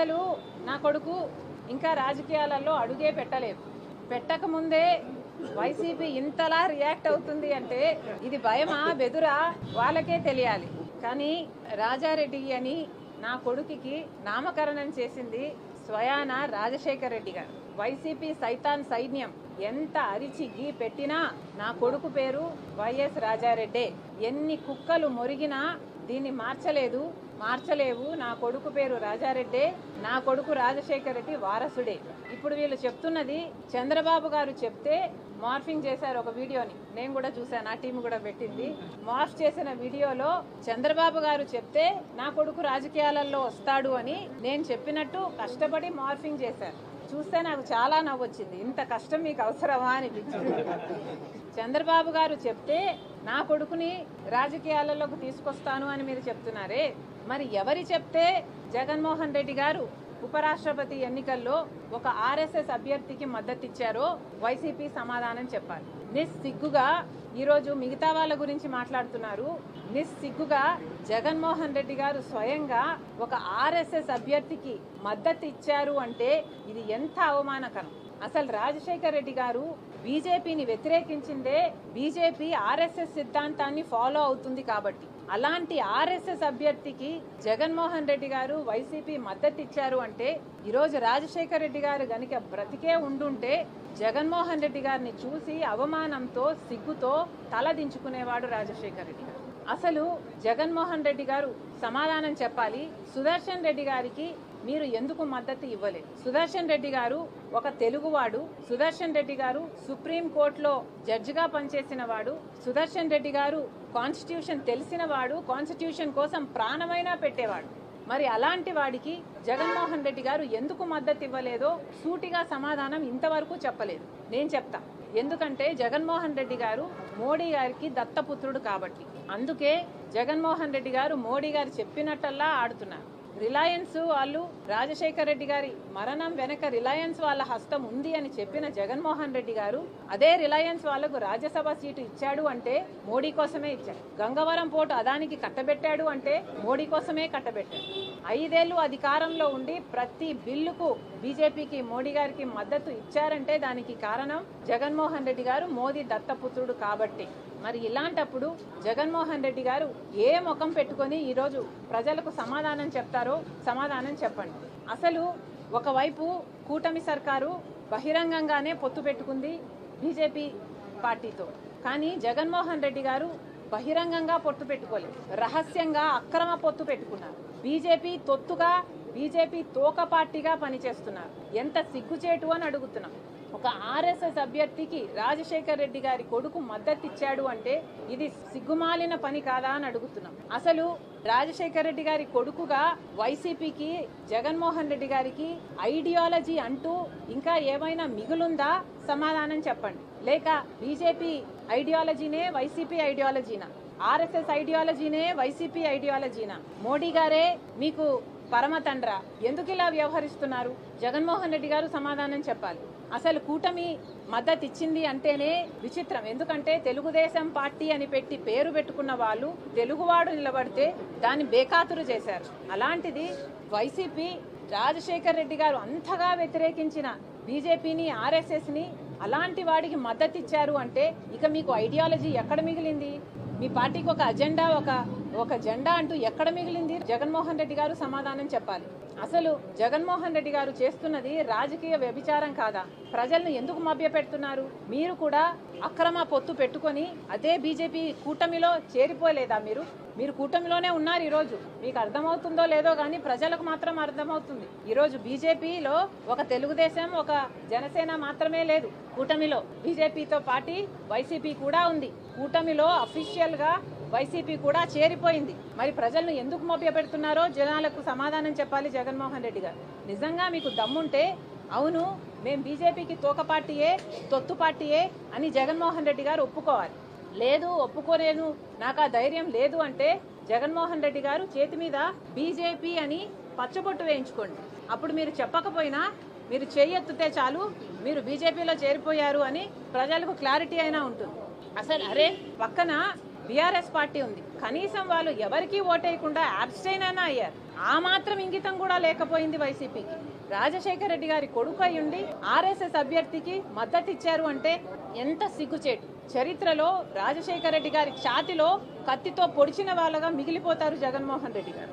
అసలు నా కొడుకు ఇంకా రాజకీయాలలో అడుగే పెట్టలేదు. పెట్టకముందే వైసీపీ ఇంతలా రియాక్ట్ అవుతుంది అంటే ఇది భయమా బెదురా వాళ్ళకే తెలియాలి. కానీ రాజారెడ్డి అని నా కొడుకుకి నామకరణం చేసింది స్వయాన రాజశేఖర్ రెడ్డి గారు. వైసీపీ సైతాన్ సైన్యం ఎంత అరిచి గీ పెట్టినా నా కొడుకు పేరు వైఎస్ రాజారెడ్డే. ఎన్ని కుక్కలు మొరిగినా దీన్ని మార్చలేవు. నా కొడుకు పేరు రాజారెడ్డే, నా కొడుకు రాజశేఖర్ రెడ్డి వారసుడే. ఇప్పుడు వీళ్ళు చెప్తున్నది చంద్రబాబు గారు చెప్తే మార్ఫింగ్ చేశారు ఒక వీడియోని, నేను కూడా చూశాను, ఆ టీం కూడా పెట్టింది. మార్ఫ్ చేసిన వీడియోలో చంద్రబాబు గారు చెప్తే నా కొడుకు రాజకీయాలలో వస్తాడు అని నేను చెప్పినట్టు కష్టపడి మార్ఫింగ్ చేశారు. చూస్తే నాకు చాలా నవ్వొచ్చింది. ఇంత కష్టం మీకు అవసరమా అనిపించింది. చంద్రబాబు గారు చెప్తే నా కొడుకుని రాజకీయాలలోకి తీసుకొస్తాను అని మీరు చెప్తున్నారే, మరి ఎవరి చెప్తే జగన్మోహన్ రెడ్డి గారు ఉపరాష్ట్రపతి ఎన్నికల్లో ఒక ఆర్ఎస్ఎస్ అభ్యర్థికి మద్దతు ఇచ్చారో వైసీపీ సమాధానం చెప్పాలి. నిస్సిగ్గుగా ఈరోజు మిగతా వాళ్ళ గురించి మాట్లాడుతున్నారు. నిస్సిగ్గుగా జగన్మోహన్ రెడ్డి గారు స్వయంగా ఒక ఆర్ఎస్ఎస్ అభ్యర్థికి మద్దతు ఇచ్చారు అంటే ఇది ఎంత అవమానకరం. అసలు రాజశేఖర్ రెడ్డి గారు బీజేపీని వ్యతిరేకించిందే బీజేపీ ఆర్ఎస్ఎస్ సిద్ధాంతాన్ని ఫాలో అవుతుంది కాబట్టి. అలాంటి ఆర్ఎస్ఎస్ అభ్యర్థికి జగన్మోహన్ రెడ్డి గారు వైసీపీ మద్దతు ఇచ్చారు అంటే ఈరోజు రాజశేఖర్ రెడ్డి గారు గనుక బ్రతికే ఉండుంటే జగన్మోహన్ రెడ్డి గారిని చూసి అవమానంతో సిగ్గుతో తల దించుకునేవాడు రాజశేఖర్ రెడ్డి గారు. అసలు జగన్మోహన్ రెడ్డి గారు సమాధానం చెప్పాలి. సుదర్శన్ రెడ్డి గారికి మీరు ఎందుకు మద్దతు ఇవ్వలేదు? సుదర్శన్ రెడ్డి గారు ఒక తెలుగువాడు. సుదర్శన్ రెడ్డి గారు సుప్రీంకోర్టులో జడ్జిగా పనిచేసిన వాడు. సుదర్శన్ రెడ్డి గారు కాన్స్టిట్యూషన్ తెలిసిన వాడు, కాన్స్టిట్యూషన్ కోసం ప్రాణమైనా పెట్టేవాడు. మరి అలాంటి వాడికి జగన్మోహన్ రెడ్డి గారు ఎందుకు మద్దతు ఇవ్వలేదో సూటిగా సమాధానం ఇంతవరకు చెప్పలేదు. నేను చెప్తా. ఎందుకంటే జగన్మోహన్ రెడ్డి గారు మోడీ గారికి దత్తపుత్రుడు కాబట్టి. అందుకే జగన్మోహన్ రెడ్డి గారు మోడీ గారు చెప్పినట్టల్లా ఆడుతున్నారు. రిలయన్స్ వాళ్ళు రాజశేఖర్ రెడ్డి గారి మరణం వెనక రిలయన్స్ వాళ్ళ హస్తం ఉంది అని చెప్పిన జగన్మోహన్ రెడ్డి గారు అదే రిలయన్స్ వాళ్లకు రాజ్యసభ సీటు ఇచ్చాడు అంటే మోడీ కోసమే ఇచ్చాడు. గంగవరం పోర్టు అదానికి కట్టబెట్టాడు అంటే మోడీ కోసమే కట్టబెట్టాడు. 5 ఏళ్లు అధికారంలో ఉండి ప్రతి బిల్లుకు బీజేపీకి మోడీ గారికి మద్దతు ఇచ్చారంటే దానికి కారణం జగన్మోహన్ రెడ్డి గారు మోదీ దత్తపుత్రుడు కాబట్టి. మరి ఇలాంటప్పుడు జగన్మోహన్ రెడ్డి గారు ఏ ముఖం పెట్టుకొని ఈరోజు ప్రజలకు సమాధానం చెప్తారో సమాధానం చెప్పండి. అసలు ఒకవైపు కూటమి సర్కారు బహిరంగంగానే పొత్తు పెట్టుకుంది బీజేపీ పార్టీతో. కానీ జగన్మోహన్ రెడ్డి గారు బహిరంగంగా పొత్తు పెట్టుకోలేదు, రహస్యంగా అక్రమ పొత్తు పెట్టుకున్నారు. బీజేపీ తొత్తుగా, బీజేపీ తోక పార్టీగా పనిచేస్తున్నారు. ఎంత సిగ్గుచేటు అని అడుగుతున్నాం. ఒక ఆర్ఎస్ఎస్ అభ్యర్థికి రాజశేఖర్ రెడ్డి గారి కొడుకు మద్దతు ఇచ్చాడు అంటే ఇది సిగ్గుమాలిన పని కాదా అని అడుగుతున్నాం. అసలు రాజశేఖర్ రెడ్డి గారి కొడుకుగా వైసీపీకి జగన్మోహన్ రెడ్డి గారికి ఐడియాలజీ అంటూ ఇంకా ఏమైనా మిగులుందా? సమాధానం చెప్పండి. లేక బీజేపీ ఐడియాలజీనే వైసీపీ ఐడియాలజీనా? ఆర్ఎస్ఎస్ ఐడియాలజీనే వైసీపీ ఐడియాలజీనా? మోడీ గారే మీకు పరమ తండ్ర? ఎందుకు ఇలా వ్యవహరిస్తున్నారు? జగన్మోహన్ రెడ్డి గారు సమాధానం చెప్పాలి. అసలు కూటమి మద్దతు ఇచ్చింది అంటేనే విచిత్రం. ఎందుకంటే తెలుగుదేశం పార్టీ అని పెట్టి పేరు పెట్టుకున్న వాళ్ళు తెలుగువాడు నిలబడితే దాన్ని బేఖాతురు చేశారు. అలాంటిది వైసీపీ రాజశేఖర్ రెడ్డి గారు అంతగా వ్యతిరేకించిన బీజేపీని, ఆర్ఎస్ఎస్ని అలాంటి వాడికి మద్దతు ఇచ్చారు అంటే ఇక మీకు ఐడియాలజీ ఎక్కడ మిగిలింది? మీ పార్టీకి ఒక అజెండా, ఒక జెండా అంటూ ఎక్కడ మిగిలింది? జగన్మోహన్ రెడ్డి గారు సమాధానం చెప్పాలి. అసలు జగన్మోహన్ రెడ్డి గారు చేస్తున్నది రాజకీయ వ్యభిచారం కాదా? ప్రజలను ఎందుకు మభ్యపెడుతున్నారు? మీరు కూడా అక్రమ పొత్తు పెట్టుకొని అదే బీజేపీ కూటమిలో చేరిపోలేదా? మీరు కూటమిలోనే ఉన్నారు. ఈరోజు మీకు అర్థమవుతుందో లేదో కానీ ప్రజలకు మాత్రం అర్థమవుతుంది. ఈరోజు బీజేపీలో ఒక తెలుగుదేశం, ఒక జనసేన మాత్రమే లేదు. కూటమిలో బీజేపీతో పాటు వైసీపీ కూడా ఉంది. కూటమిలో అఫీషియల్ గా వైసీపీ కూడా చేరిపోయింది. మరి ప్రజలను ఎందుకు మభ్యపెడుతున్నారో జనాలకు సమాధానం చెప్పాలి జగన్మోహన్ రెడ్డి గారు. నిజంగా మీకు దమ్ముంటే అవును మేము బీజేపీకి తోక పార్టీయే, తొత్తు పార్టీయే అని జగన్మోహన్ రెడ్డి గారు ఒప్పుకోవాలి. లేదు ఒప్పుకోలేను, నాకు ఆ ధైర్యం లేదు అంటే జగన్మోహన్ రెడ్డి గారు చేతి మీద బీజేపీ అని పచ్చబొట్టు వేయించుకోండి. అప్పుడు మీరు చెప్పకపోయినా మీరు చేయెత్తితే చాలు మీరు బీజేపీలో చేరిపోయారు అని ప్రజలకు క్లారిటీ అయినా ఉంటుంది. అసలు అరే పక్కన బీఆర్ఎస్ పార్టీ ఉంది. కనీసం వాళ్ళు ఎవరికీ ఓటేయకుండా అబ్స్టైన్ అయినా అయ్యారు. ఆ మాత్రం ఇంగితం కూడా లేకపోయింది వైసీపీకి. రాజశేఖర రెడ్డి గారి కొడుకు అయ్యుండి ఆర్ఎస్ఎస్ అభ్యర్థికి మద్దతు ఇచ్చారు అంటే ఎంత సిగ్గుచేటు. చరిత్రలో రాజశేఖర రెడ్డి గారి ఛాతిలో కత్తితో పొడిచిన వాళ్ళగా మిగిలిపోతారు జగన్మోహన్ రెడ్డి గారు.